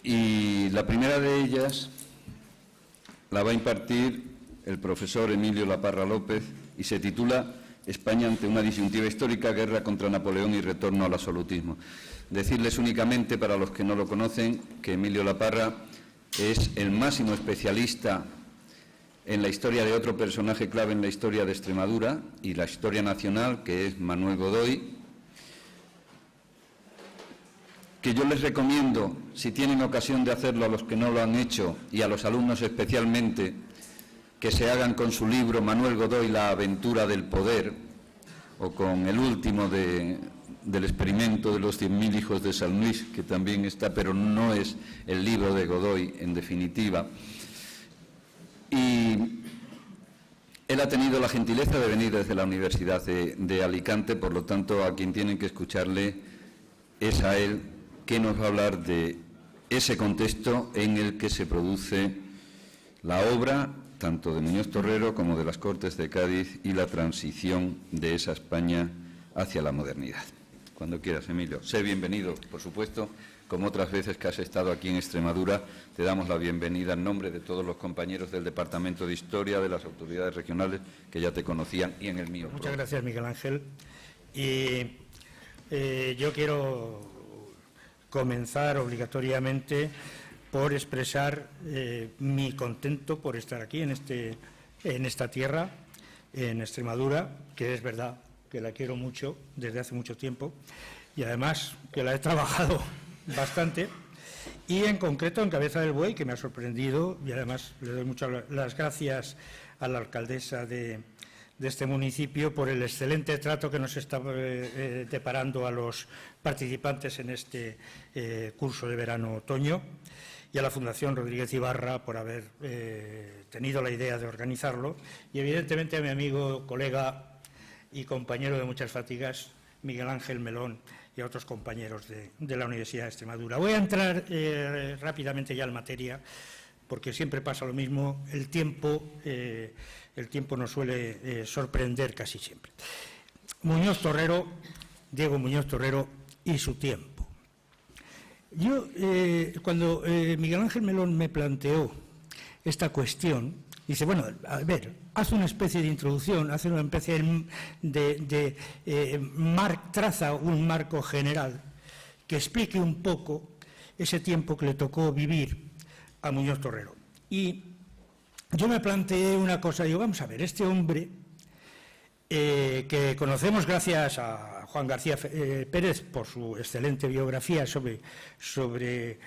Y la primera de ellas la va a impartir el profesor Emilio Laparra López y se titula España ante una disyuntiva histórica, guerra contra Napoleón y retorno al absolutismo. Decirles únicamente, para los que no lo conocen, que Emilio Laparra es el máximo especialista en la historia de otro personaje clave en la historia de Extremadura y la historia nacional, que es Manuel Godoy, que yo les recomiendo, si tienen ocasión de hacerlo, a los que no lo han hecho y a los alumnos especialmente, que se hagan con su libro Manuel Godoy, La aventura del poder, o con el último del experimento de los 100.000 hijos de San Luis, que también está, pero no es el libro de Godoy, en definitiva. Y él ha tenido la gentileza de venir desde la Universidad de Alicante, por lo tanto, a quien tienen que escucharle es a él, que nos va a hablar de ese contexto en el que se produce la obra, tanto de Muñoz Torrero como de las Cortes de Cádiz y la transición de esa España hacia la modernidad. Cuando quieras, Emilio. Sé bienvenido, por supuesto, como otras veces que has estado aquí en Extremadura, te damos la bienvenida en nombre de todos los compañeros del Departamento de Historia, de las autoridades regionales que ya te conocían y en el mío. Muchas gracias, Miguel Ángel. Y yo quiero comenzar obligatoriamente por expresar mi contento por estar aquí en esta tierra, en Extremadura, que es verdad que la quiero mucho desde hace mucho tiempo y además que la he trabajado bastante, y en concreto en Cabeza del Buey, que me ha sorprendido, y además le doy muchas las gracias a la alcaldesa de este municipio por el excelente trato que nos está deparando a los participantes en este curso de verano-otoño, y a la Fundación Rodríguez Ibarra por haber tenido la idea de organizarlo, y evidentemente a mi amigo, colega y compañero de muchas fatigas, Miguel Ángel Melón, y a otros compañeros de la Universidad de Extremadura. Voy a entrar rápidamente ya en materia, porque siempre pasa lo mismo, el tiempo nos suele sorprender casi siempre. Muñoz Torrero, Diego Muñoz Torrero y su tiempo. Yo, cuando Miguel Ángel Melón me planteó esta cuestión, dice, bueno, a ver, hace una especie de introducción, hace una especie traza un marco general que explique un poco ese tiempo que le tocó vivir a Muñoz Torrero. Y yo me planteé una cosa, digo, vamos a ver, este hombre que conocemos gracias a Juan García Pérez por su excelente biografía sobre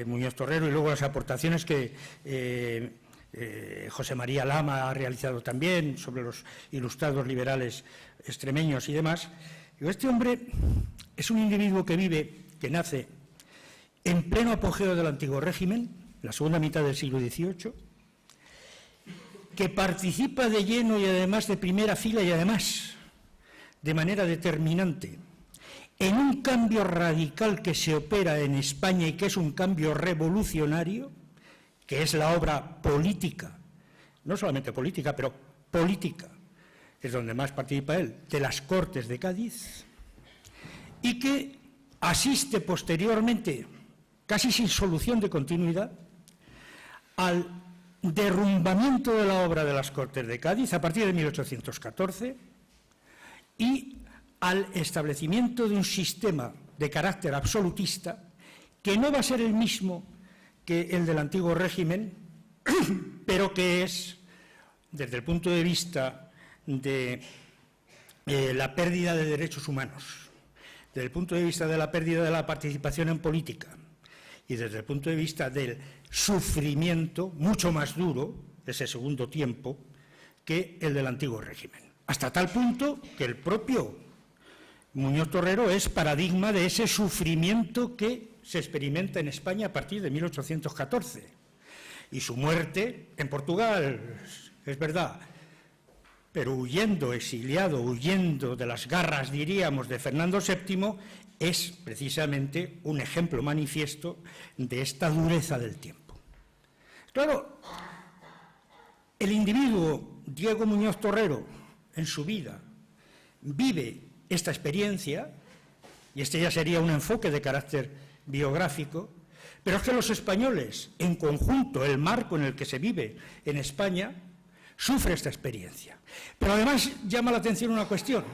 Muñoz Torrero, y luego las aportaciones que José María Lama ha realizado también sobre los ilustrados liberales extremeños y demás. Digo, este hombre es un individuo que nace en pleno apogeo del antiguo régimen, la segunda mitad del siglo XVIII, que participa de lleno y además de primera fila y además de manera determinante en un cambio radical que se opera en España y que es un cambio revolucionario, que es la obra política, no solamente política, pero política, es donde más participa él, de las Cortes de Cádiz, y que asiste posteriormente, casi sin solución de continuidad, al derrumbamiento de la obra de las Cortes de Cádiz a partir de 1814 y al establecimiento de un sistema de carácter absolutista que no va a ser el mismo que el del antiguo régimen, pero que es, desde el punto de vista de la pérdida de derechos humanos, desde el punto de vista de la pérdida de la participación en política y desde el punto de vista del sufrimiento, mucho más duro, ese segundo tiempo, que el del antiguo régimen. Hasta tal punto que el propio Muñoz Torrero es paradigma de ese sufrimiento que se experimenta en España a partir de 1814. Y su muerte en Portugal, es verdad, pero huyendo, exiliado, huyendo de las garras, diríamos, de Fernando VII, es precisamente un ejemplo manifiesto de esta dureza del tiempo. Claro, el individuo Diego Muñoz Torrero, en su vida, vive esta experiencia y este ya sería un enfoque de carácter biográfico, pero es que los españoles, en conjunto, el marco en el que se vive en España, sufre esta experiencia. Pero además llama la atención una cuestión,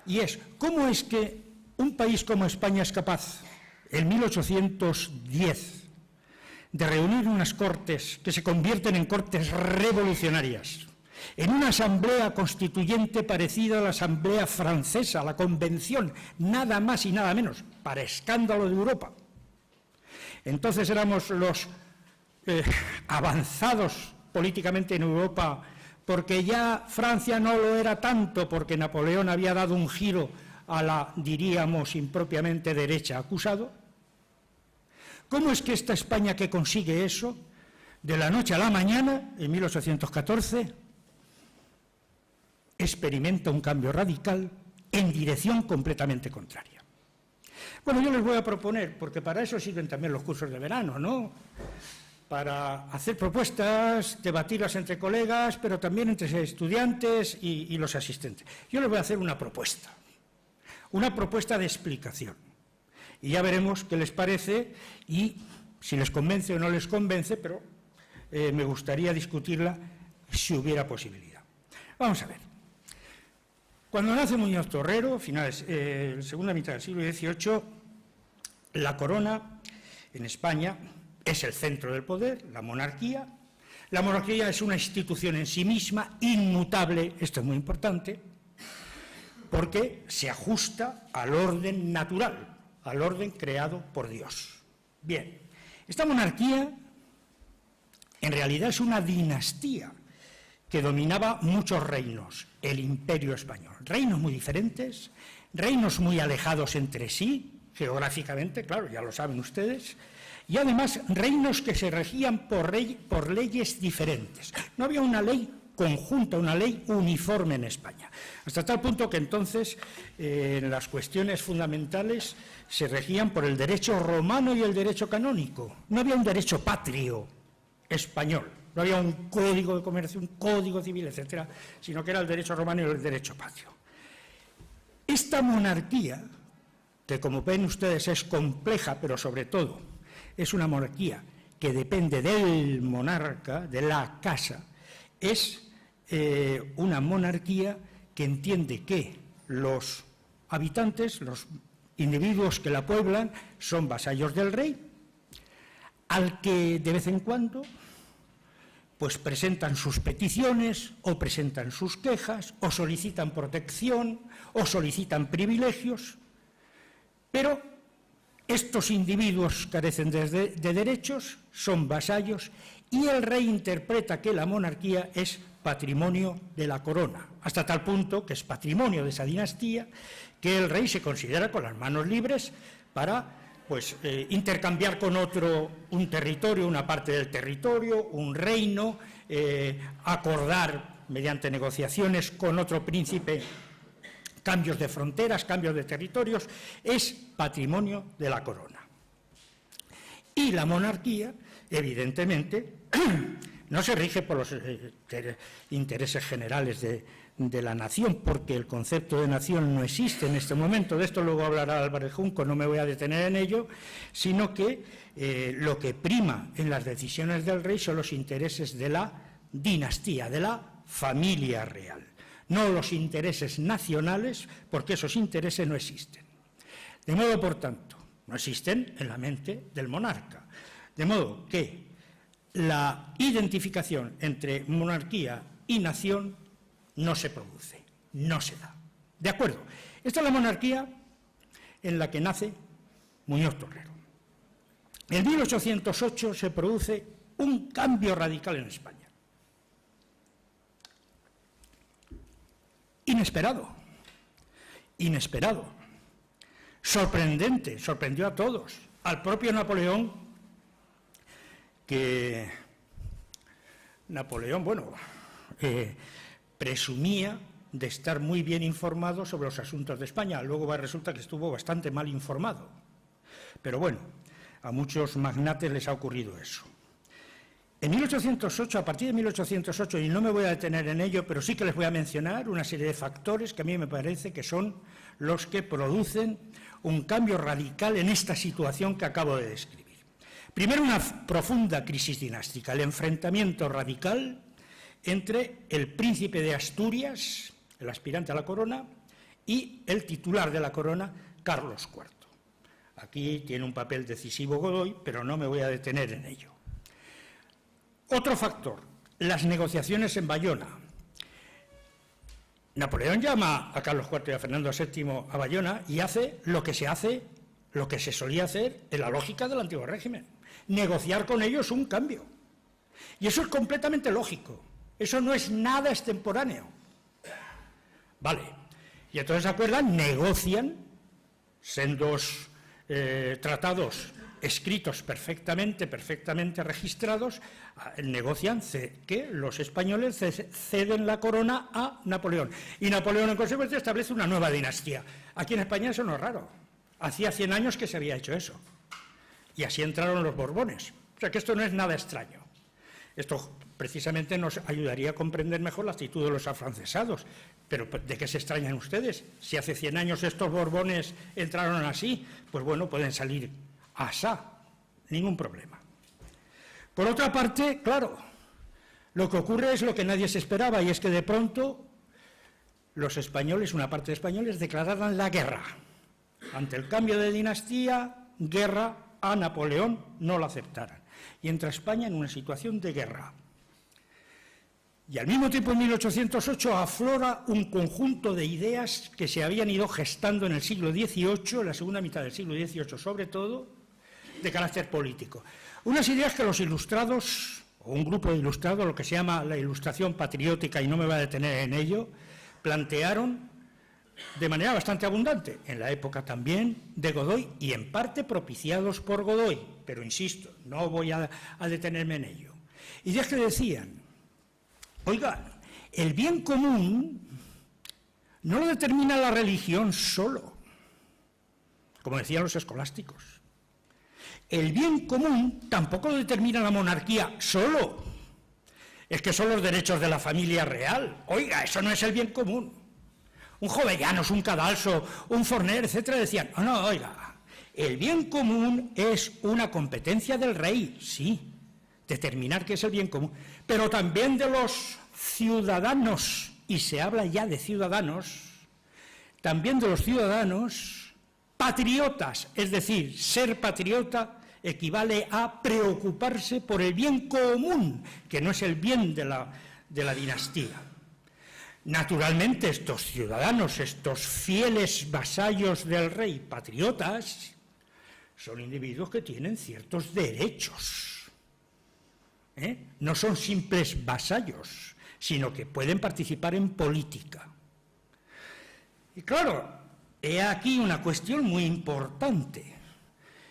y es, ¿cómo es que un país como España es capaz, en 1810, de reunir unas cortes que se convierten en cortes revolucionarias, en una asamblea constituyente parecida a la asamblea francesa, la convención, nada más y nada menos, para escándalo de Europa? Entonces éramos los avanzados políticamente en Europa, porque ya Francia no lo era tanto, porque Napoleón había dado un giro a la, diríamos, impropiamente derecha acusado. ¿Cómo es que esta España que consigue eso, de la noche a la mañana, en 1814, experimenta un cambio radical en dirección completamente contraria? Bueno, yo les voy a proponer, porque para eso sirven también los cursos de verano, ¿no?, para hacer propuestas, debatirlas entre colegas, pero también entre estudiantes y los asistentes. Yo les voy a hacer una propuesta de explicación. Y ya veremos qué les parece y si les convence o no les convence, pero me gustaría discutirla si hubiera posibilidad. Vamos a ver. Cuando nace Muñoz Torrero, segunda mitad del siglo XVIII, la corona en España es el centro del poder, la monarquía. La monarquía es una institución en sí misma, inmutable, esto es muy importante, porque se ajusta al orden natural, al orden creado por Dios. Bien, esta monarquía en realidad es una dinastía que dominaba muchos reinos, el Imperio Español. Reinos muy diferentes, reinos muy alejados entre sí, geográficamente, claro, ya lo saben ustedes, y además reinos que se regían por leyes diferentes. No había una ley conjunta, una ley uniforme en España, hasta tal punto que entonces las cuestiones fundamentales se regían por el derecho romano y el derecho canónico. No había un derecho patrio español, no había un código de comercio, un código civil, etcétera, sino que era el derecho romano y el derecho patrio. Esta monarquía, que como ven ustedes es compleja, pero sobre todo es una monarquía que depende del monarca, de la casa, es una monarquía que entiende que los habitantes, los individuos que la pueblan, son vasallos del rey, al que de vez en cuando pues presentan sus peticiones o presentan sus quejas o solicitan protección o solicitan privilegios, pero estos individuos carecen de derechos, son vasallos, y el rey interpreta que la monarquía es patrimonio de la corona, hasta tal punto que es patrimonio de esa dinastía, que el rey se considera con las manos libres para intercambiar con otro un territorio, una parte del territorio, un reino, acordar mediante negociaciones con otro príncipe cambios de fronteras, cambios de territorios, es patrimonio de la corona. Y la monarquía, evidentemente, no se rige por los intereses generales de la nación, porque el concepto de nación no existe en este momento. De esto luego hablará Álvarez Junco, no me voy a detener en ello, sino que lo que prima en las decisiones del rey son los intereses de la dinastía, de la familia real, no los intereses nacionales, porque esos intereses no existen. De modo, por tanto, no existen en la mente del monarca. De modo que la identificación entre monarquía y nación no se produce, no se da. ¿De acuerdo? Esta es la monarquía en la que nace Muñoz Torrero. En 1808 se produce un cambio radical en España. Inesperado, sorprendente, sorprendió a todos, al propio Napoleón, que Napoleón, presumía de estar muy bien informado sobre los asuntos de España. Luego resulta que estuvo bastante mal informado. Pero bueno, a muchos magnates les ha ocurrido eso. En 1808, a partir de 1808, y no me voy a detener en ello, pero sí que les voy a mencionar una serie de factores que a mí me parece que son los que producen un cambio radical en esta situación que acabo de describir. Primero, una profunda crisis dinástica, el enfrentamiento radical entre el príncipe de Asturias, el aspirante a la corona, y el titular de la corona, Carlos IV. Aquí tiene un papel decisivo Godoy, pero no me voy a detener en ello. Otro factor, las negociaciones en Bayona. Napoleón llama a Carlos IV y a Fernando VII a Bayona y hace lo que se solía hacer en la lógica del antiguo régimen, negociar con ellos un cambio. Y eso es completamente lógico, eso no es nada extemporáneo. Vale, y entonces, ¿se acuerdan? Negocian sendos tratados escritos perfectamente registrados, negocian que los españoles ceden la corona a Napoleón. Y Napoleón, en consecuencia, establece una nueva dinastía. Aquí en España eso no es raro. Hacía 100 años que se había hecho eso. Y así entraron los Borbones. O sea que esto no es nada extraño. Esto precisamente nos ayudaría a comprender mejor la actitud de los afrancesados. Pero ¿de qué se extrañan ustedes? Si hace 100 años estos Borbones entraron así, pues bueno, pueden salir asá, ningún problema. Por otra parte, claro, lo que ocurre es lo que nadie se esperaba, y es que de pronto los españoles, una parte de españoles, declararan la guerra. Ante el cambio de dinastía, guerra a Napoleón, no la aceptaran. Y entra España en una situación de guerra. Y al mismo tiempo, en 1808, aflora un conjunto de ideas que se habían ido gestando en el siglo XVIII, en la segunda mitad del siglo XVIII sobre todo, de carácter político. Unas ideas que los ilustrados, o un grupo de ilustrados, lo que se llama la ilustración patriótica, y no me voy a detener en ello, plantearon de manera bastante abundante, en la época también de Godoy, y en parte propiciados por Godoy, pero insisto, no voy a detenerme en ello. Ideas que decían, oigan, el bien común no lo determina la religión solo, como decían los escolásticos. El bien común tampoco lo determina la monarquía solo. Es que son los derechos de la familia real. Oiga, eso no es el bien común. Un Jovellanos, un Cadalso, un Forner, etcétera, decían, no, oiga, el bien común es una competencia del rey, sí, determinar qué es el bien común, pero también de los ciudadanos, y se habla ya de ciudadanos, también de los ciudadanos patriotas, es decir, ser patriota equivale a preocuparse por el bien común, que no es el bien de la dinastía. Naturalmente, estos ciudadanos, estos fieles vasallos del rey, patriotas, son individuos que tienen ciertos derechos. No son simples vasallos, sino que pueden participar en política. Y claro, he aquí una cuestión muy importante.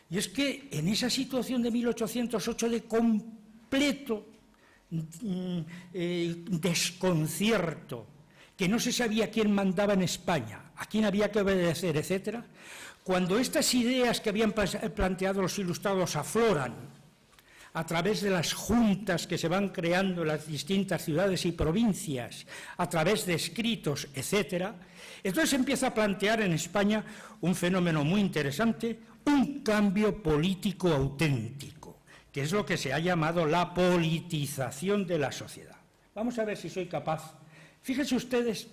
Y es que en esa situación de 1808 de completo desconcierto, que no se sabía quién mandaba en España, a quién había que obedecer, etcétera, cuando estas ideas que habían planteado los ilustrados afloran a través de las juntas que se van creando en las distintas ciudades y provincias, a través de escritos, etcétera, entonces empieza a plantear en España un fenómeno muy interesante, un cambio político auténtico, que es lo que se ha llamado la politización de la sociedad. Vamos a ver si soy capaz. Fíjense ustedes,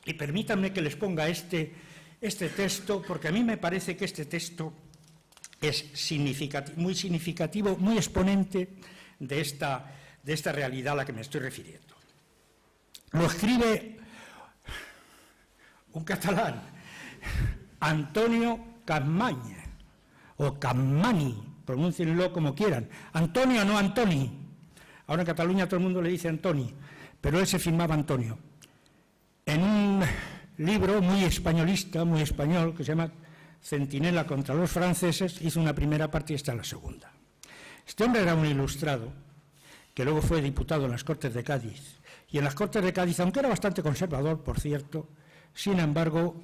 y permítanme que les ponga este texto, porque a mí me parece que este texto es muy significativo, muy exponente de esta realidad a la que me estoy refiriendo. Lo escribe un catalán, Antonio Capmany, o Capmany, pronúncienlo como quieran. Antonio, no Antoni. Ahora en Cataluña todo el mundo le dice Antoni, pero él se firmaba Antonio. En un libro muy españolista, muy español, que se llama Centinela contra los franceses, hizo una primera parte y esta la segunda. Este hombre era un ilustrado, que luego fue diputado en las Cortes de Cádiz. Y en las Cortes de Cádiz, aunque era bastante conservador, por cierto, sin embargo,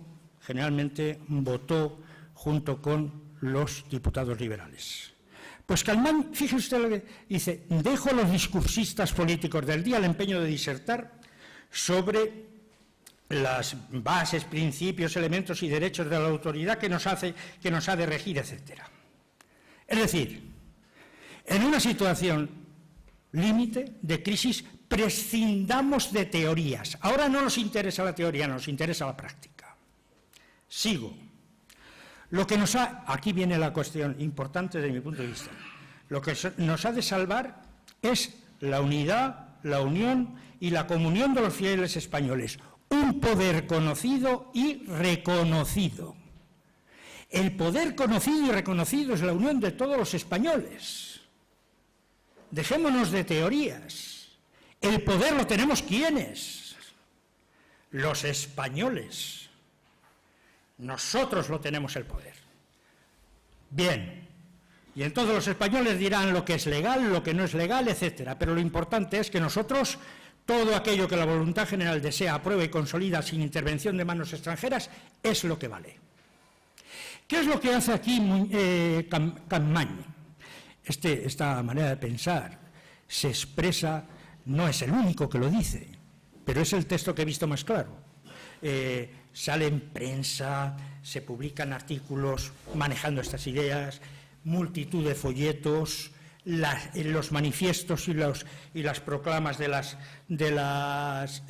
generalmente votó junto con los diputados liberales. Pues Campmany, fíjese usted lo que dice, dejo a los discursistas políticos del día el empeño de disertar sobre las bases, principios, elementos y derechos de la autoridad que nos ha de regir, etc. Es decir, en una situación límite de crisis prescindamos de teorías. Ahora no nos interesa la teoría, nos interesa la práctica. Sigo. Aquí viene la cuestión importante desde mi punto de vista. Lo que nos ha de salvar es la unidad, la unión y la comunión de los fieles españoles. Un poder conocido y reconocido. El poder conocido y reconocido es la unión de todos los españoles. Dejémonos de teorías. El poder lo tenemos ¿quiénes? Los españoles. Nosotros lo tenemos el poder. Bien, y entonces los españoles dirán lo que es legal, lo que no es legal, etcétera. Pero lo importante es que nosotros, todo aquello que la voluntad general desea, aprueba y consolida sin intervención de manos extranjeras, es lo que vale. ¿Qué es lo que hace aquí Campmany? Esta manera de pensar se expresa, no es el único que lo dice, pero es el texto que he visto más claro. Sale en prensa, se publican artículos manejando estas ideas, multitud de folletos, los manifiestos y las proclamas de las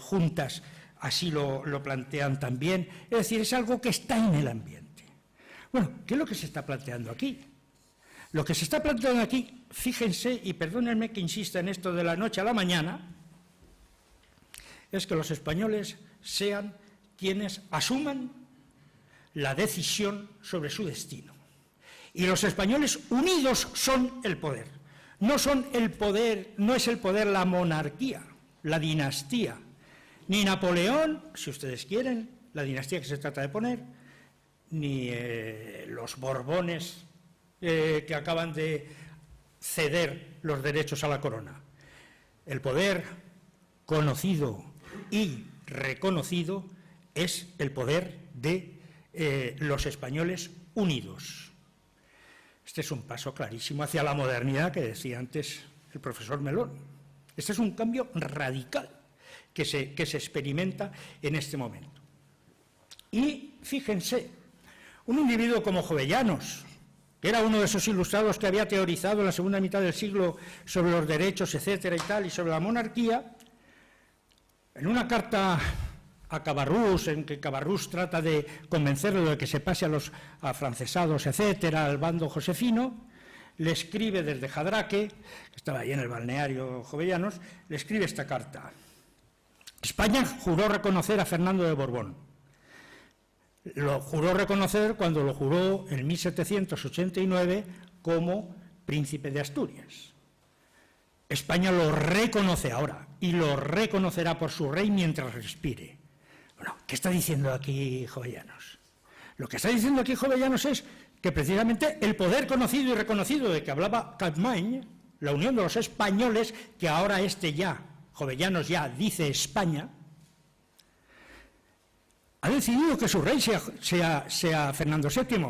juntas así lo plantean también. Es decir, es algo que está en el ambiente. Bueno, ¿qué es lo que se está planteando aquí? Lo que se está planteando aquí, fíjense, y perdónenme que insista en esto de la noche a la mañana, es que los españoles sean quienes asuman la decisión sobre su destino. Y los españoles unidos son el poder. No son el poder, no es el poder la monarquía, la dinastía, ni Napoleón, si ustedes quieren, la dinastía que se trata de poner, ni los Borbones que acaban de ceder los derechos a la corona. El poder conocido y reconocido es el poder de los españoles unidos. Este es un paso clarísimo hacia la modernidad que decía antes el profesor Melón. Este es un cambio radical que se experimenta en este momento. Y fíjense, un individuo como Jovellanos, que era uno de esos ilustrados que había teorizado en la segunda mitad del siglo sobre los derechos, etcétera y tal, y sobre la monarquía, en una carta a Cabarrús, en que Cabarrús trata de convencerlo de que se pase a los afrancesados, etcétera, al bando josefino, le escribe desde Jadraque, que estaba ahí en el balneario Jovellanos, le escribe esta carta. España juró reconocer a Fernando de Borbón. Lo juró reconocer cuando lo juró en 1789 como príncipe de Asturias. España lo reconoce ahora y lo reconocerá por su rey mientras respire. Bueno, ¿qué está diciendo aquí Jovellanos? Lo que está diciendo aquí Jovellanos es que precisamente el poder conocido y reconocido de que hablaba Campmany, la unión de los españoles, que ahora Jovellanos ya dice España, ha decidido que su rey sea Fernando VII.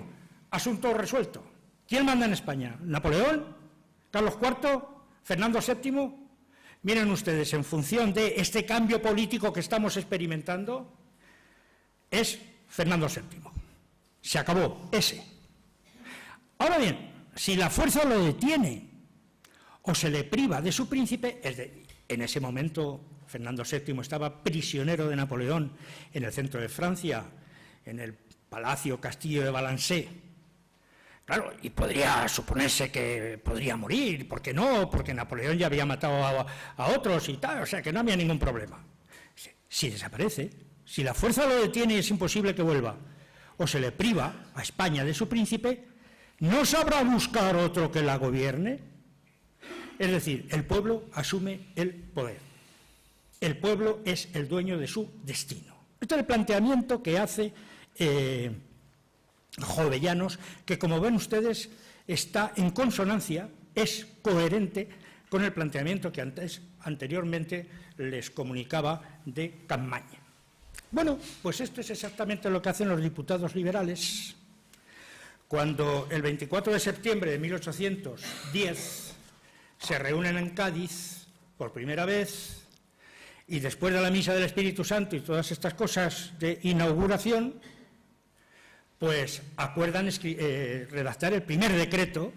Asunto resuelto. ¿Quién manda en España? ¿Napoleón? ¿Carlos IV? ¿Fernando VII? Miren ustedes, en función de este cambio político que estamos experimentando, es Fernando VII. Se acabó, ese. Ahora bien, si la fuerza lo detiene o se le priva de su príncipe, en ese momento Fernando VII estaba prisionero de Napoleón en el centro de Francia, en el Palacio Castillo de Balancé. Claro, y podría suponerse que podría morir, ¿por qué no? Porque Napoleón ya había matado a otros y tal, o sea que no había ningún problema. Si desaparece, si la fuerza lo detiene y es imposible que vuelva, o se le priva a España de su príncipe, ¿no sabrá buscar otro que la gobierne? Es decir, el pueblo asume el poder. El pueblo es el dueño de su destino. Este es el planteamiento que hace Jovellanos, que como ven ustedes está en consonancia, es coherente con el planteamiento que anteriormente les comunicaba de Campmany. Bueno, pues esto es exactamente lo que hacen los diputados liberales Cuando el 24 de septiembre de 1810 se reúnen en Cádiz por primera vez y después de la Misa del Espíritu Santo y todas estas cosas de inauguración, pues acuerdan redactar el primer decreto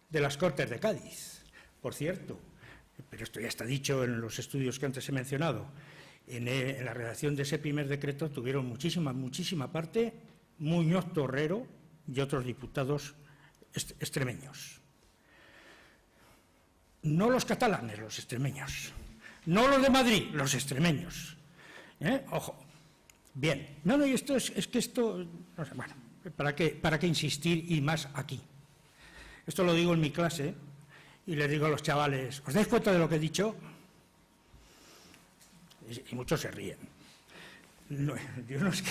de las Cortes de Cádiz. Por cierto, pero esto ya está dicho en los estudios que antes he mencionado, en la redacción de ese primer decreto tuvieron muchísima parte Muñoz Torrero y otros diputados extremeños. No los catalanes, los extremeños. No los de Madrid, los extremeños. Ojo. Bien. No, y esto es que esto... No sé, bueno, ¿para qué insistir y más aquí? Esto lo digo en mi clase y les digo a los chavales, ¿os dais cuenta de lo que he dicho? Y muchos se ríen. No, yo no es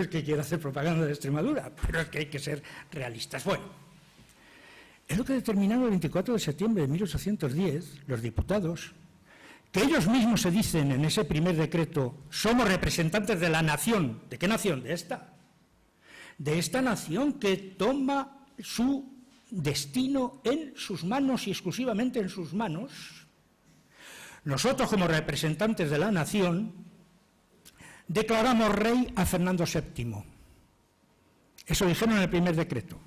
que quiera hacer propaganda de Extremadura, pero es que hay que ser realistas. Bueno, es lo que determinaron el 24 de septiembre de 1810 los diputados, que ellos mismos se dicen en ese primer decreto, somos representantes de la nación. ¿De qué nación? De esta. De esta nación que toma su destino en sus manos y exclusivamente en sus manos. Nosotros, como representantes de la nación, declaramos rey a Fernando VII. Eso dijeron en el primer decreto.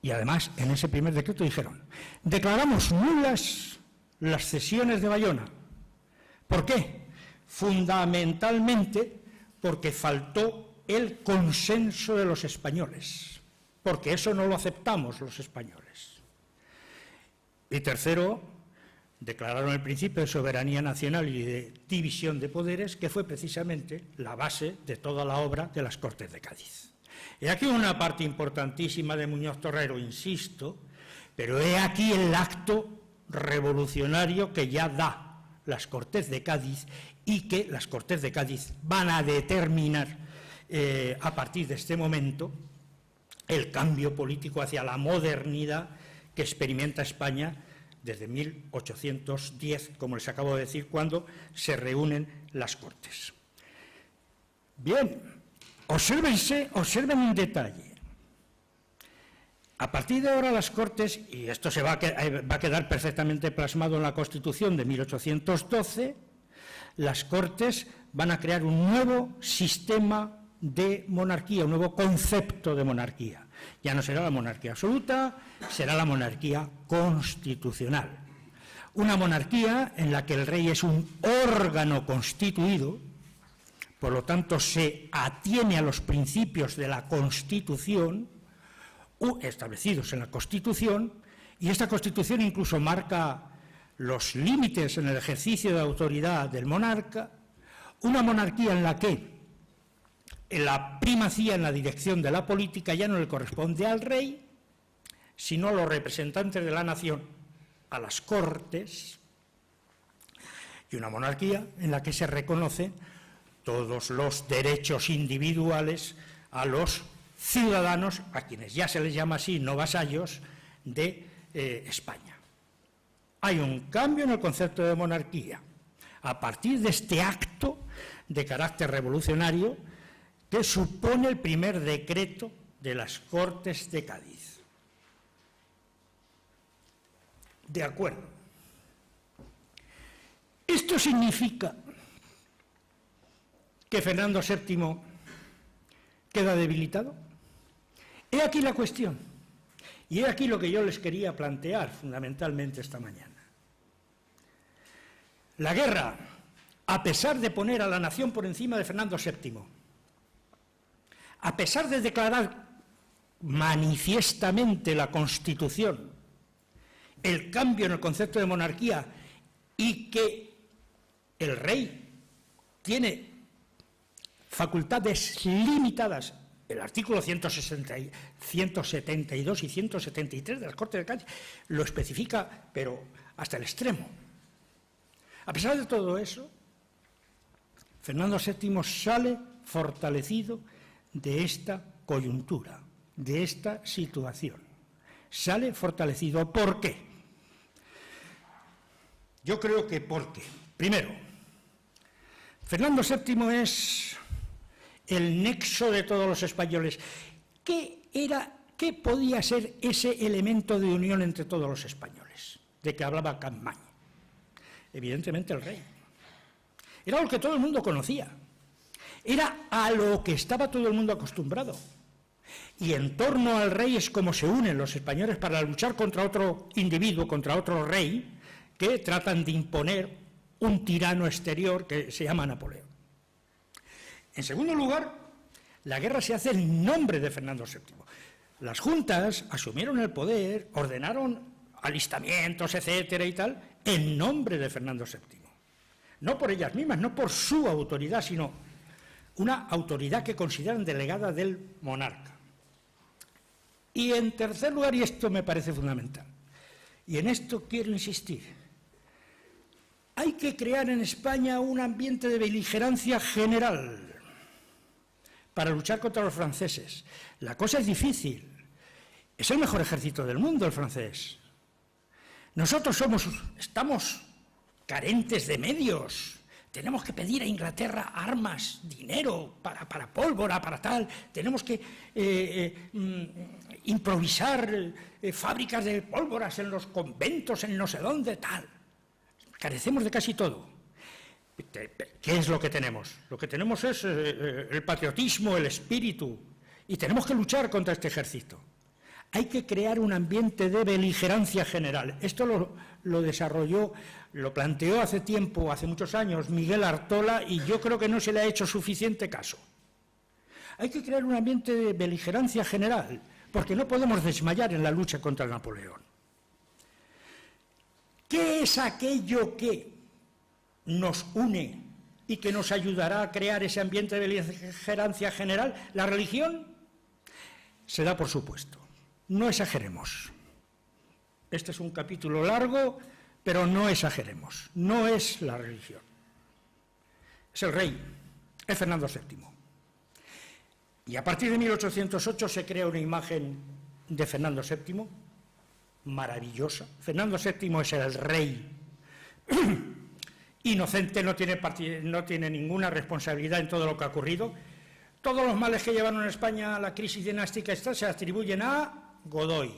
Y además, en ese primer decreto dijeron, declaramos nulas las cesiones de Bayona. ¿Por qué? Fundamentalmente porque faltó el consenso de los españoles, porque eso no lo aceptamos los españoles. Y tercero, declararon el principio de soberanía nacional y de división de poderes, que fue precisamente la base de toda la obra de las Cortes de Cádiz. He aquí una parte importantísima de Muñoz Torrero, insisto, pero he aquí el acto revolucionario que ya da las Cortes de Cádiz y que las Cortes de Cádiz van a determinar a partir de este momento el cambio político hacia la modernidad que experimenta España desde 1810, como les acabo de decir, cuando se reúnen las Cortes. Bien, observen un detalle. A partir de ahora las Cortes, y esto va a quedar perfectamente plasmado en la Constitución de 1812, las Cortes van a crear un nuevo sistema de monarquía, un nuevo concepto de monarquía. Ya no será la monarquía absoluta, será la monarquía constitucional. Una monarquía en la que el rey es un órgano constituido, por lo tanto se atiene a los principios de la Constitución, establecidos en la Constitución, y esta Constitución incluso marca los límites en el ejercicio de autoridad del monarca, una monarquía en la que la primacía en la dirección de la política ya no le corresponde al rey, sino a los representantes de la nación, a las Cortes, y una monarquía en la que se reconocen todos los derechos individuales a los ciudadanos, a quienes ya se les llama así, no vasallos, de España. Hay un cambio en el concepto de monarquía a partir de este acto de carácter revolucionario que supone el primer decreto de las Cortes de Cádiz. De acuerdo. ¿Esto significa que Fernando VII queda debilitado? He aquí la cuestión, y he aquí lo que yo les quería plantear fundamentalmente esta mañana. La guerra, a pesar de poner a la nación por encima de Fernando VII, a pesar de declarar manifiestamente la Constitución, el cambio en el concepto de monarquía y que el rey tiene facultades limitadas, el artículo 172 y 173 de las Cortes de Cádiz lo especifica, pero hasta el extremo. A pesar de todo eso, Fernando VII sale fortalecido de esta coyuntura, de esta situación. Sale fortalecido. ¿Por qué? Yo creo que porque, primero, Fernando VII es el nexo de todos los españoles. ¿Qué ¿qué podía ser ese elemento de unión entre todos los españoles, de que hablaba Capmany? Evidentemente el rey. Era lo que todo el mundo conocía. Era a lo que estaba todo el mundo acostumbrado. Y en torno al rey es como se unen los españoles para luchar contra otro individuo, contra otro rey, que tratan de imponer un tirano exterior que se llama Napoleón. En segundo lugar, la guerra se hace en nombre de Fernando VII. Las juntas asumieron el poder, ordenaron alistamientos, etcétera y tal, en nombre de Fernando VII. No por ellas mismas, no por su autoridad, sino una autoridad que consideran delegada del monarca. Y en tercer lugar, y esto me parece fundamental, y en esto quiero insistir, hay que crear en España un ambiente de beligerancia general para luchar contra los franceses. La cosa es difícil. Es el mejor ejército del mundo, el francés. Nosotros estamos carentes de medios. Tenemos que pedir a Inglaterra armas, dinero, para pólvora, para tal. Tenemos que improvisar fábricas de pólvoras en los conventos, en no sé dónde, tal. Carecemos de casi todo. ¿Qué es lo que tenemos? Lo que tenemos es el patriotismo, el espíritu, y tenemos que luchar contra este ejército. Hay que crear un ambiente de beligerancia general. Esto lo desarrolló, lo planteó hace tiempo, hace muchos años, Miguel Artola, y yo creo que no se le ha hecho suficiente caso. Hay que crear un ambiente de beligerancia general, porque no podemos desmayar en la lucha contra Napoleón. ¿Qué es aquello que nos une y que nos ayudará a crear ese ambiente de beligerancia general? La religión se da por supuesto. No exageremos. Este es un capítulo largo, pero no exageremos. No es la religión. Es el rey, es Fernando VII. Y a partir de 1808 se crea una imagen de Fernando VII maravillosa. Fernando VII es el rey inocente, no tiene ninguna responsabilidad en todo lo que ha ocurrido. Todos los males que llevaron a España a la crisis dinástica se atribuyen a Godoy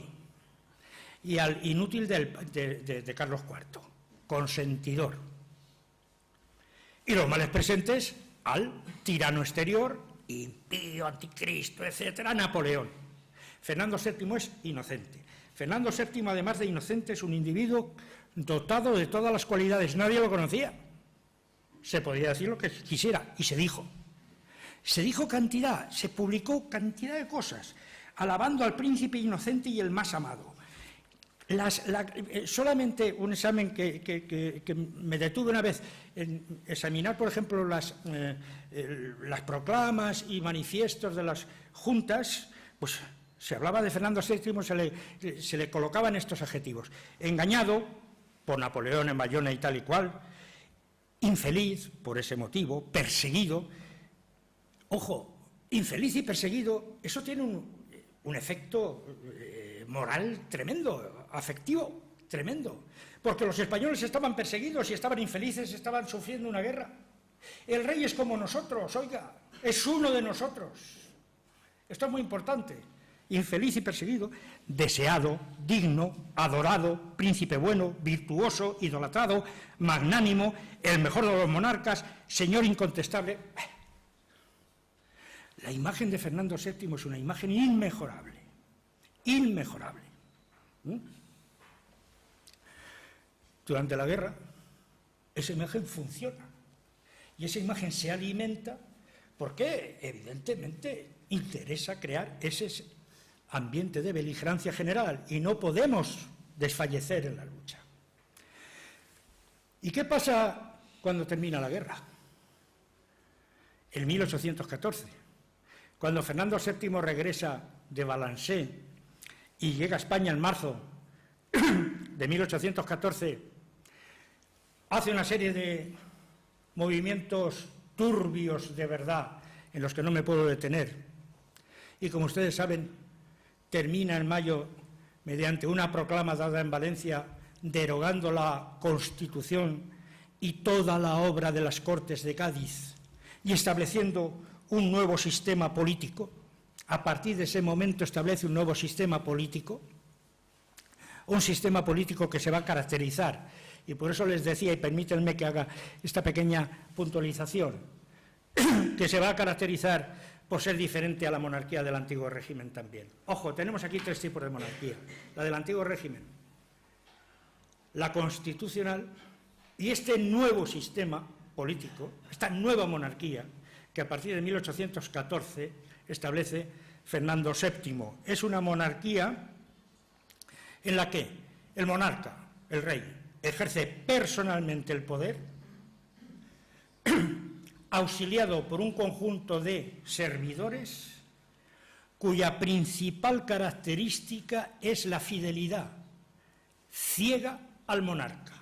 y al inútil de Carlos IV, consentidor. Y los males presentes al tirano exterior, impío, anticristo, etcétera, Napoleón. Fernando VII es inocente. Fernando VII, además de inocente, es un individuo dotado de todas las cualidades. Nadie lo conocía. Se podía decir lo que quisiera, y se dijo. Se dijo cantidad, se publicó cantidad de cosas, alabando al príncipe inocente y el más amado. Solamente un examen que me detuve una vez en examinar, por ejemplo, las proclamas y manifiestos de las juntas, pues se hablaba de Fernando VII, se le colocaban estos adjetivos: engañado por Napoleón en Bayona y tal y cual, infeliz por ese motivo, perseguido. Ojo, infeliz y perseguido, eso tiene un efecto moral tremendo, afectivo tremendo, porque los españoles estaban perseguidos y estaban infelices, estaban sufriendo una guerra. El rey es como nosotros, oiga, es uno de nosotros. Esto es muy importante. Infeliz y perseguido, deseado, digno, adorado, príncipe bueno, virtuoso, idolatrado, magnánimo, el mejor de los monarcas, señor incontestable. La imagen de Fernando VII es una imagen inmejorable, inmejorable. Durante la guerra, esa imagen funciona, y esa imagen se alimenta porque, evidentemente, interesa crear ese ambiente de beligerancia general, y no podemos desfallecer en la lucha. ¿Y qué pasa cuando termina la guerra? En 1814. Cuando Fernando VII regresa de Valencé y llega a España en marzo de 1814, hace una serie de movimientos turbios de verdad en los que no me puedo detener. Y como ustedes saben, termina en mayo mediante una proclama dada en Valencia derogando la Constitución y toda la obra de las Cortes de Cádiz y estableciendo un nuevo sistema político A partir de ese momento establece un nuevo sistema político, un sistema político que se va a caracterizar, y por eso les decía, y permítanme que haga esta pequeña puntualización, que se va a caracterizar por ser diferente a la monarquía del antiguo régimen también. Ojo, tenemos aquí tres tipos de monarquía: la del antiguo régimen, la constitucional y este nuevo sistema político, esta nueva monarquía que a partir de 1814 establece Fernando VII. Es una monarquía en la que el monarca, el rey, ejerce personalmente el poder, auxiliado por un conjunto de servidores cuya principal característica es la fidelidad ciega al monarca.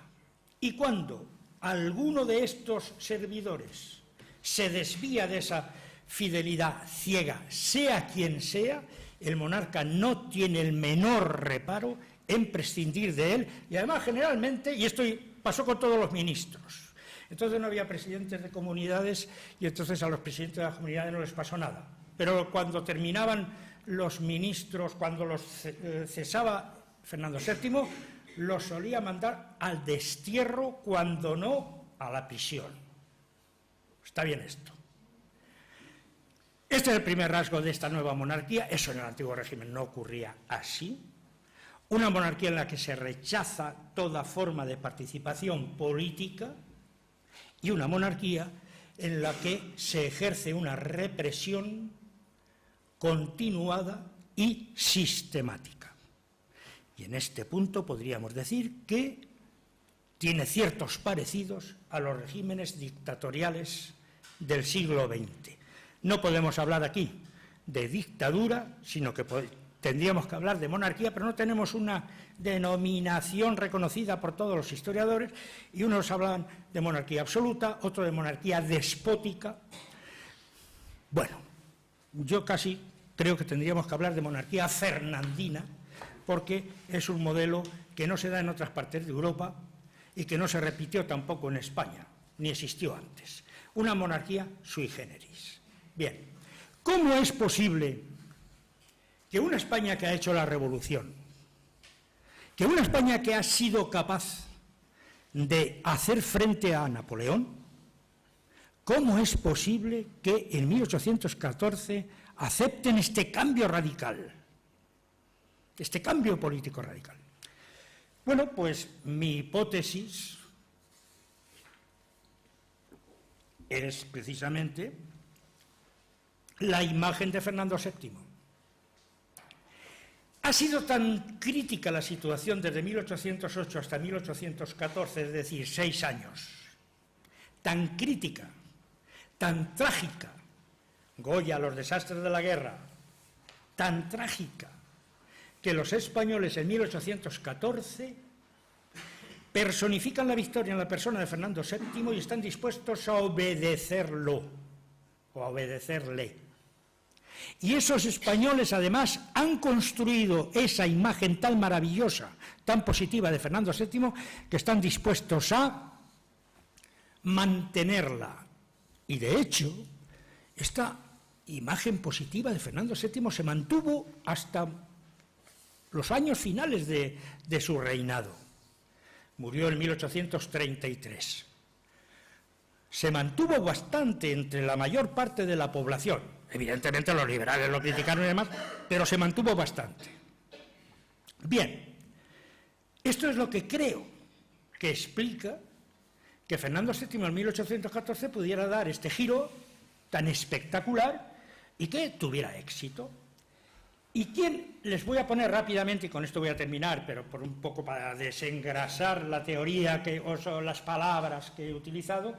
Y cuando alguno de estos servidores se desvía de esa fidelidad ciega, sea quien sea, el monarca no tiene el menor reparo en prescindir de él, y además generalmente, y esto pasó con todos los ministros, entonces no había presidentes de comunidades y entonces a los presidentes de las comunidades no les pasó nada, pero cuando terminaban los ministros, cuando los cesaba Fernando VII, los solía mandar al destierro, cuando no a la prisión. Está bien esto. Este es el primer rasgo de esta nueva monarquía. Eso en el antiguo régimen no ocurría así. Una monarquía en la que se rechaza toda forma de participación política y una monarquía en la que se ejerce una represión continuada y sistemática. Y en este punto podríamos decir que tiene ciertos parecidos a los regímenes dictatoriales del siglo XX. No podemos hablar aquí de dictadura, sino que tendríamos que hablar de monarquía, pero no tenemos una denominación reconocida por todos los historiadores, y unos hablan de monarquía absoluta, otros de monarquía despótica. Bueno, yo casi creo que tendríamos que hablar de monarquía fernandina, porque es un modelo que no se da en otras partes de Europa y que no se repitió tampoco en España, ni existió antes. Una monarquía sui generis. Bien, ¿cómo es posible que una España que ha hecho la revolución, que una España que ha sido capaz de hacer frente a Napoleón, cómo es posible que en 1814 acepten este cambio radical, este cambio político radical? Bueno, pues mi hipótesis es precisamente la imagen de Fernando VII. Ha sido tan crítica la situación desde 1808 hasta 1814, es decir, 6 años, tan crítica, tan trágica, Goya, los desastres de la guerra, tan trágica, que los españoles en 1814 personifican la victoria en la persona de Fernando VII y están dispuestos a obedecerlo, o a obedecerle. Y esos españoles, además, han construido esa imagen tan maravillosa, tan positiva de Fernando VII, que están dispuestos a mantenerla. Y, de hecho, esta imagen positiva de Fernando VII se mantuvo hasta los años finales de su reinado. Murió en 1833. Se mantuvo bastante entre la mayor parte de la población. Evidentemente los liberales lo criticaron y demás, pero se mantuvo bastante. Bien, esto es lo que creo que explica que Fernando VII en 1814 pudiera dar este giro tan espectacular y que tuviera éxito. ¿Y quién? Les voy a poner rápidamente, y con esto voy a terminar, pero por un poco para desengrasar la teoría o las palabras que he utilizado,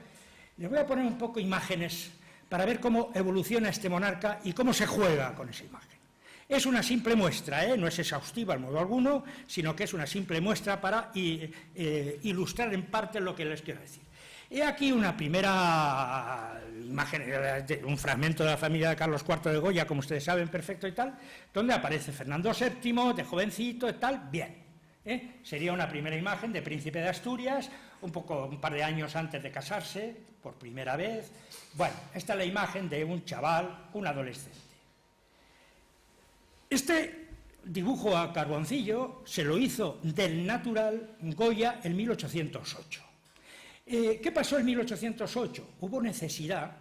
les voy a poner un poco imágenes para ver cómo evoluciona este monarca y cómo se juega con esa imagen. Es una simple muestra, no es exhaustiva en modo alguno, sino que es una simple muestra para ilustrar en parte lo que les quiero decir. He aquí una primera imagen, un fragmento de la familia de Carlos IV de Goya, como ustedes saben perfecto y tal, donde aparece Fernando VII, de jovencito y tal, bien. Sería una primera imagen de príncipe de Asturias, un par de años antes de casarse, por primera vez. Bueno, esta es la imagen de un chaval, un adolescente. Este dibujo a carboncillo se lo hizo del natural Goya en 1808. ¿Qué pasó en 1808? Hubo necesidad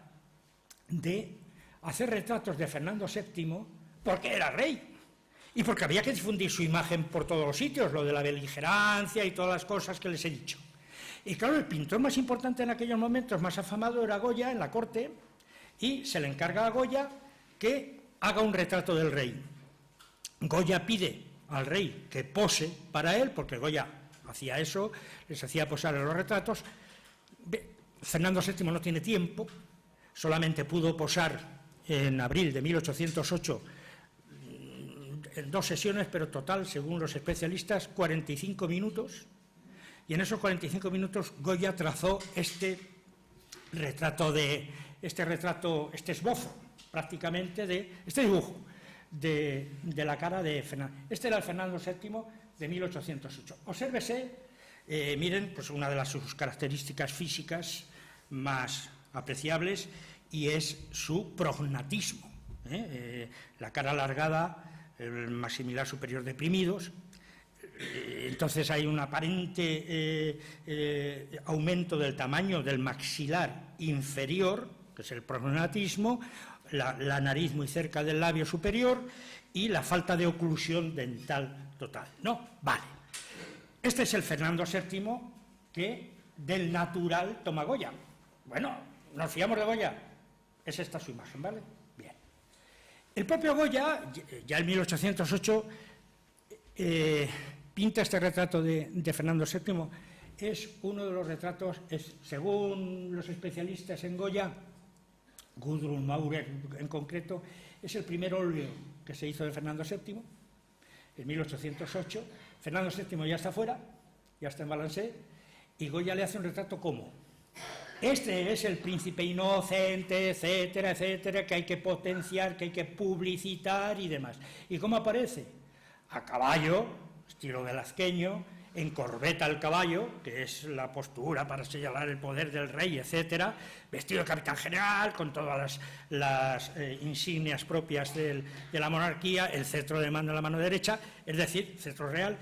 de hacer retratos de Fernando VII porque era rey y porque había que difundir su imagen por todos los sitios, lo de la beligerancia y todas las cosas que les he dicho. Y claro, el pintor más importante en aquellos momentos, más afamado, era Goya en la corte, y se le encarga a Goya que haga un retrato del rey. Goya pide al rey que pose para él, porque Goya hacía eso, les hacía posar en los retratos. Fernando VII no tiene tiempo, solamente pudo posar en abril de 1808 en 2 sesiones, pero total, según los especialistas, 45 minutos, y en esos 45 minutos Goya trazó este esbozo, prácticamente, este dibujo de la cara de Fernando. Este era el Fernando VII de 1808. Obsérvese, miren, pues una de sus características físicas más apreciables, y es su prognatismo, la cara alargada, el maximilar superior deprimidos. Entonces hay un aparente aumento del tamaño del maxilar inferior, que es el prognatismo, la nariz muy cerca del labio superior y la falta de oclusión dental total. No, vale. Este es el Fernando VII que del natural toma Goya. Bueno, nos fiamos de Goya. Es esta su imagen, ¿vale? Bien. El propio Goya, ya en 1808, pinta este retrato de Fernando VII. Es uno de los retratos, según los especialistas en Goya, Gudrun Maurer en concreto, es el primer óleo que se hizo de Fernando VII, en 1808. Fernando VII ya está fuera, ya está en Balancé, y Goya le hace un retrato como: este es el príncipe inocente, etcétera, etcétera, que hay que potenciar, que hay que publicitar y demás. ¿Y cómo aparece? A caballo, estilo velazqueño, en corbeta al caballo, que es la postura para señalar el poder del rey, etcétera, vestido de capitán general, con todas las insignias propias de la monarquía, el cetro de mando en la mano derecha, es decir, cetro real,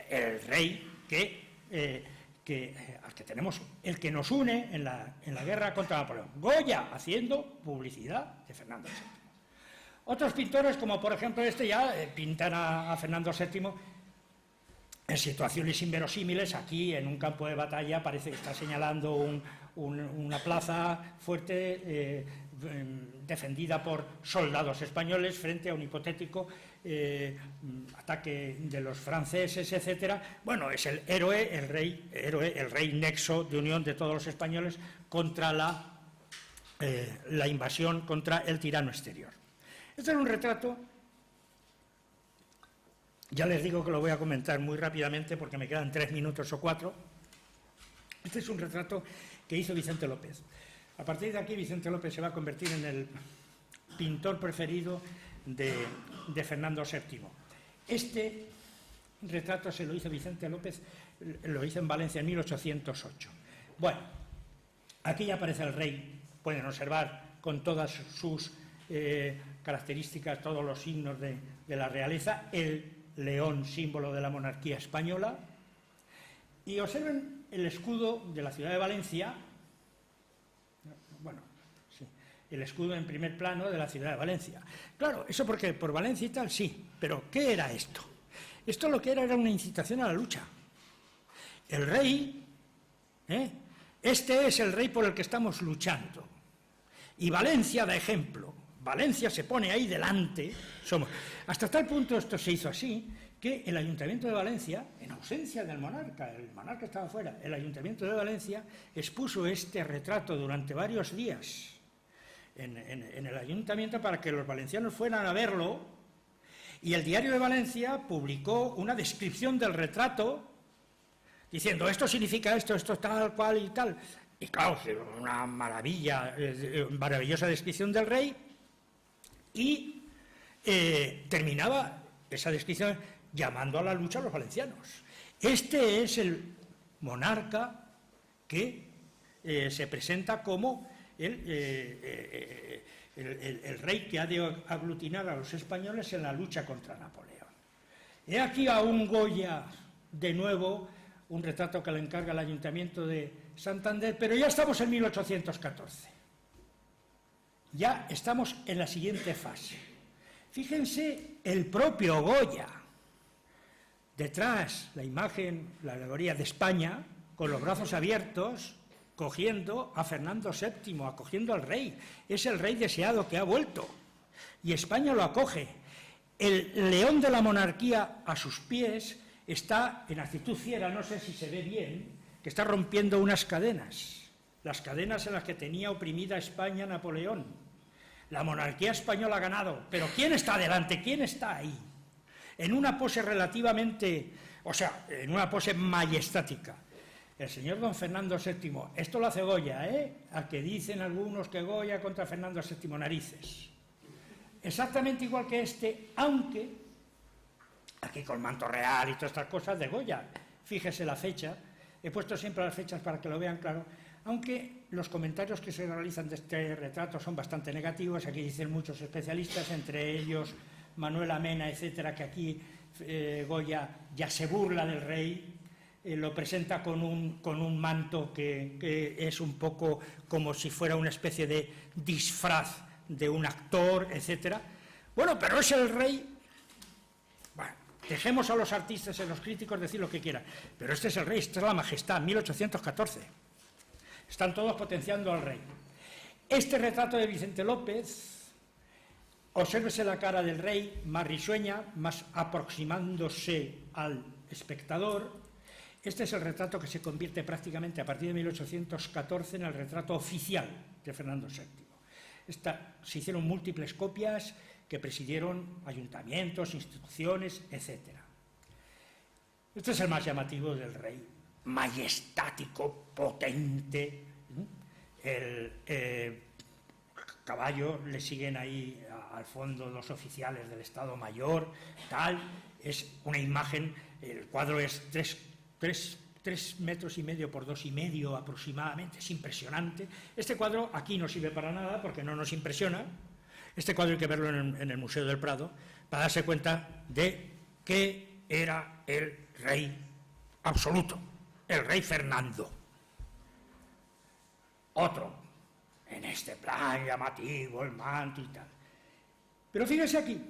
el rey al que tenemos, el que nos une en la guerra contra Napoleón. Goya haciendo publicidad de Fernando VII. Otros pintores, como por ejemplo este, ya pintan a Fernando VII en situaciones inverosímiles. Aquí, en un campo de batalla, parece que está señalando una plaza fuerte defendida por soldados españoles frente a un hipotético ataque de los franceses, etcétera. Bueno, es el héroe, el rey nexo de unión de todos los españoles contra la invasión, contra el tirano exterior. Este es un retrato. Ya les digo que lo voy a comentar muy rápidamente porque me quedan 3 minutos o 4. Este es un retrato que hizo Vicente López. A partir de aquí, Vicente López se va a convertir en el pintor preferido de Fernando VII. Este retrato se lo hizo Vicente López, lo hizo en Valencia en 1808. Bueno, aquí ya aparece el rey, pueden observar con todas sus características, todos los signos de la realeza, el león, símbolo de la monarquía española, y observen el escudo de la ciudad de Valencia. Bueno, sí, el escudo en primer plano de la ciudad de Valencia. Claro, eso porque por Valencia y tal, sí, pero ¿qué era esto? Esto lo que era una incitación a la lucha. El rey, este es el rey por el que estamos luchando, y Valencia da ejemplo. Valencia se pone ahí delante. Hasta tal punto esto se hizo así, que el Ayuntamiento de Valencia, en ausencia del monarca, el monarca estaba fuera, el Ayuntamiento de Valencia expuso este retrato durante varios días en el Ayuntamiento para que los valencianos fueran a verlo, y el Diario de Valencia publicó una descripción del retrato diciendo: esto significa esto tal, cual y tal. Y claro, una maravillosa descripción del rey. Y terminaba esa descripción llamando a la lucha a los valencianos. Este es el monarca que se presenta como el rey que ha de aglutinar a los españoles en la lucha contra Napoleón. He aquí a un Goya, de nuevo, un retrato que le encarga el Ayuntamiento de Santander, pero ya estamos en 1814. Ya estamos en la siguiente fase. Fíjense el propio Goya. Detrás, la imagen, la alegoría de España, con los brazos abiertos, cogiendo a Fernando VII, acogiendo al rey. Es el rey deseado que ha vuelto. Y España lo acoge. El león de la monarquía a sus pies está en actitud fiera, no sé si se ve bien, que está rompiendo unas cadenas. Las cadenas en las que tenía oprimida España Napoleón. La monarquía española ha ganado. Pero ¿quién está delante? ¿Quién está ahí? En una pose relativamente, o sea, en una pose majestática. El señor don Fernando VII, esto lo hace Goya, a que dicen algunos que Goya contra Fernando VII, narices. Exactamente igual que este, aunque, aquí con manto real y todas estas cosas de Goya, fíjese la fecha, he puesto siempre las fechas para que lo vean claro, aunque los comentarios que se realizan de este retrato son bastante negativos, aquí dicen muchos especialistas, entre ellos Manuel Mena, etcétera, que aquí Goya ya se burla del rey, lo presenta con un manto que es un poco como si fuera una especie de disfraz de un actor, etcétera. Bueno, pero es el rey. Bueno, dejemos a los artistas y a los críticos decir lo que quieran, pero este es el rey, esta es la majestad, 1814. Están todos potenciando al rey. Este retrato de Vicente López, obsérvese la cara del rey, más risueña, más aproximándose al espectador. Este es el retrato que se convierte prácticamente a partir de 1814 en el retrato oficial de Fernando VII. Se hicieron múltiples copias que presidieron ayuntamientos, instituciones, etc. Este es el más llamativo del rey, majestático, potente. El caballo, le siguen ahí al fondo los oficiales del Estado Mayor, tal. Es una imagen, el cuadro es 3,5 metros por 2,5 aproximadamente, es impresionante. Este cuadro aquí no sirve para nada porque no nos impresiona. Este cuadro hay que verlo en el Museo del Prado para darse cuenta de que era el rey absoluto, el rey Fernando. Otro, en este plan llamativo, el manto y tal. Pero fíjense aquí,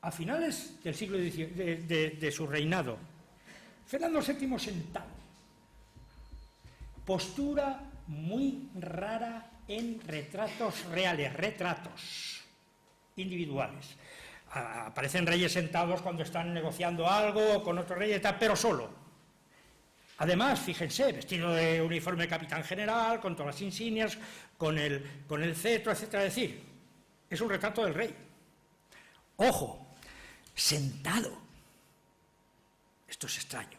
a finales del siglo XIX, de su reinado, Fernando VII sentado, postura muy rara en retratos reales, retratos individuales. Aparecen reyes sentados cuando están negociando algo con otros reyes, pero solo. Además, fíjense, vestido de uniforme de capitán general, con todas las insignias, con el cetro, etcétera. Es decir, es un retrato del rey. Ojo, sentado. Esto es extraño.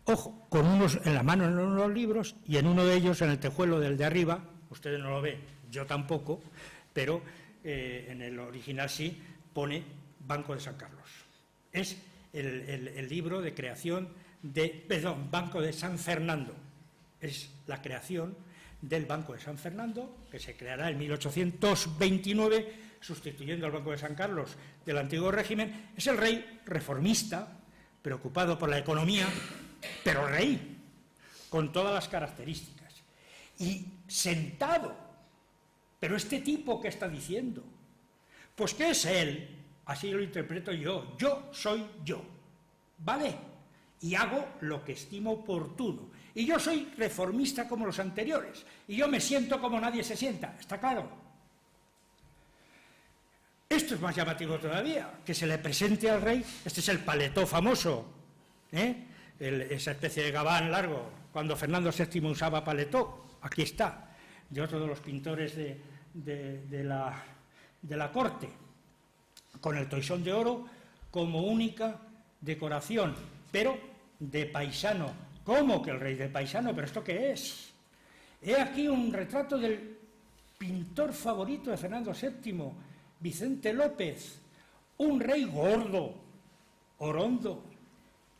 Ojo, con unos en la mano en unos libros y en uno de ellos, en el tejuelo del de arriba, ustedes no lo ven, yo tampoco, pero en el original sí, pone Banco de San Carlos. Es el libro de creación Banco de San Fernando. Es la creación del Banco de San Fernando, que se creará en 1829, sustituyendo al Banco de San Carlos del antiguo régimen. Es el rey reformista, preocupado por la economía, pero rey, con todas las características. Y sentado. Pero este tipo, ¿qué está diciendo? Pues ¿qué es él? Así lo interpreto yo. Yo soy yo. ¿Vale? Y hago lo que estimo oportuno. Y yo soy reformista como los anteriores. Y yo me siento como nadie se sienta. ¿Está claro? Esto es más llamativo todavía, que se le presente al rey. Este es el paletó famoso, esa especie de gabán largo, cuando Fernando VII usaba paletó. Aquí está, de otro de los pintores de la corte, con el toisón de oro como única decoración, pero de paisano. ¿Cómo que el rey de paisano? ¿Pero esto qué es? He aquí un retrato del pintor favorito de Fernando VII, Vicente López, un rey gordo, orondo,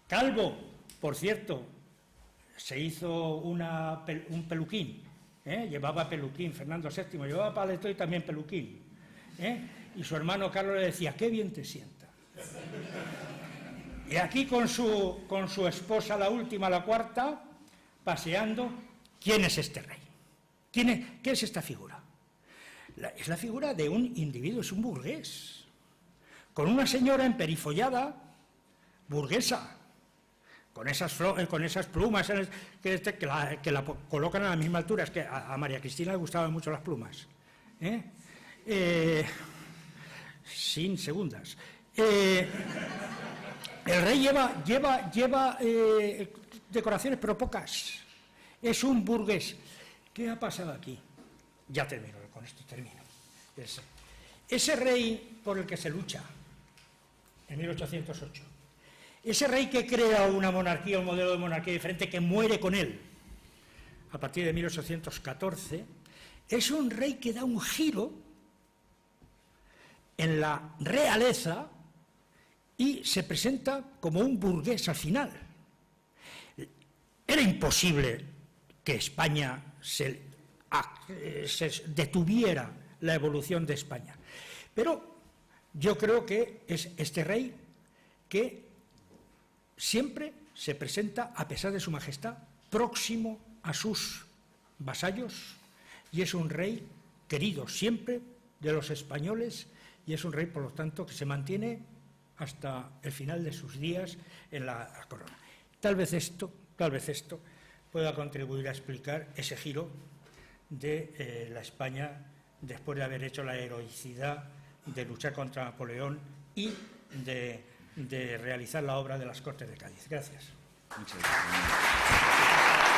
calvo. Por cierto, se hizo un peluquín llevaba peluquín, Fernando VII llevaba paleto y también peluquín, y su hermano Carlos le decía, qué bien te sienta. Y aquí con su esposa, la última, la cuarta, paseando, ¿quién es este rey? ¿Qué es esta figura? Es la figura de un individuo, es un burgués, con una señora emperifollada, burguesa, con esas plumas que la colocan a la misma altura. Es que a María Cristina le gustaban mucho las plumas, sin segundas. El rey lleva decoraciones, pero pocas. Es un burgués. ¿Qué ha pasado aquí? Ya termino, con esto termino. Ese rey por el que se lucha en 1808, ese rey que crea una monarquía, un modelo de monarquía diferente, que muere con él a partir de 1814, es un rey que da un giro en la realeza y se presenta como un burgués al final. Era imposible que España se detuviera la evolución de España. Pero yo creo que es este rey que siempre se presenta, a pesar de su majestad, próximo a sus vasallos, y es un rey querido siempre de los españoles, y es un rey, por lo tanto, que se mantiene hasta el final de sus días en la corona. Tal vez esto pueda contribuir a explicar ese giro de la España después de haber hecho la heroicidad de luchar contra Napoleón y de realizar la obra de las Cortes de Cádiz. Gracias. Muchas gracias.